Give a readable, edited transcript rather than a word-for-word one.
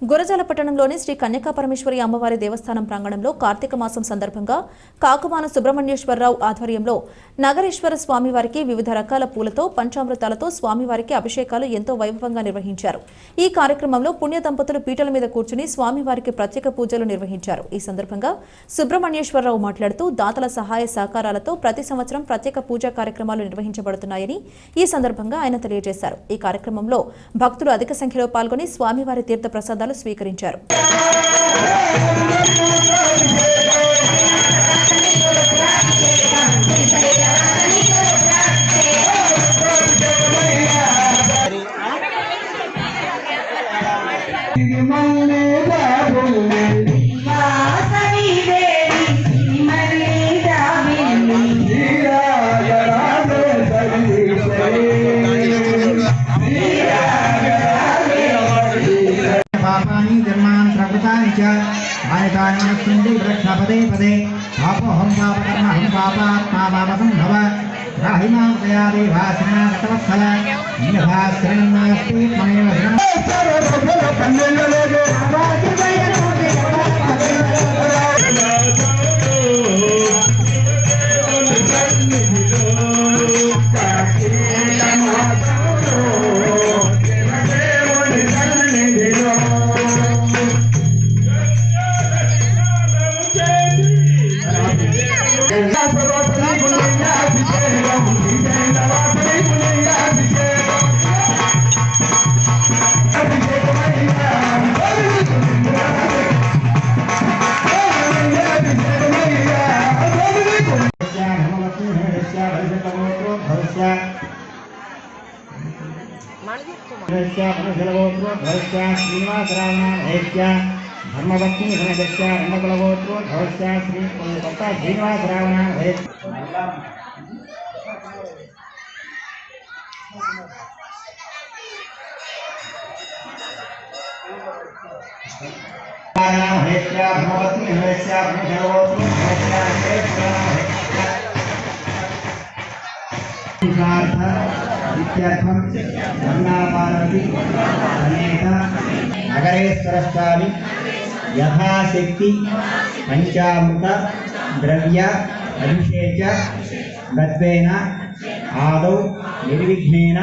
గురజాల పట్టణంలోని శ్రీ కన్యకాపరమేశ్వరి అమ్మవారి దేవస్థానం ప్రాంగణంలో కార్తీక మాసం సందర్భంగా కాకుమాన సుబ్రహ్మణ్యేశ్వరరావు ఆధ్వర్యంలో నగరేశ్వర స్వామివారికి వివిధ రకాల పూలతో పంచామృతాలతో స్వామివారికి అభిషేకాలు ఎంతో వైభవంగా నిర్వహించారు। ఈ కార్యక్రమంలో పుణ్య దంపతులు పీటల మీద కూర్చుని స్వామివారికి ప్రత్యేక పూజలు నిర్వహించారు। ఈ సందర్భంగా సుబ్రహ్మణ్యేశ్వరరావు మాట్లాడుతూ దాతల సహాయ సహకారాలతో ప్రతి సంవత్సరం ప్రత్యేక పూజా కార్యక్రమాలు నిర్వహించబడుతున్నాయని ఈ సందర్భంగా ఆయన తెలియజేశారు। ఈ కార్యక్రమంలో భక్తులు అధిక సంఖ్యలో పాల్గొని స్వామివారి తీర్థ ప్రసాదాలు స్వీకరించారు। पदे पदे पापोहं पापकर्महं पापात्मा पापसंभव राहिमां दया देवासिना गतवत्सल इन्नभास्रणन्नास्ति ममेव धर्मपत्नी धनदस्या रंगकुलगोत्रो धवस्या श्री कोलकाता श्रीनिवास रावण हेत्या धर्मपत्नी धनदस्या रंगकुलगोत्रो धवस्या इत्यर्थं गंगापार्वती समेत नगरेश्वरस्वामी यथाशक्ति पंचामृत द्रव्य अभिषेक गत्वेन आदौ निर्विघ्नेन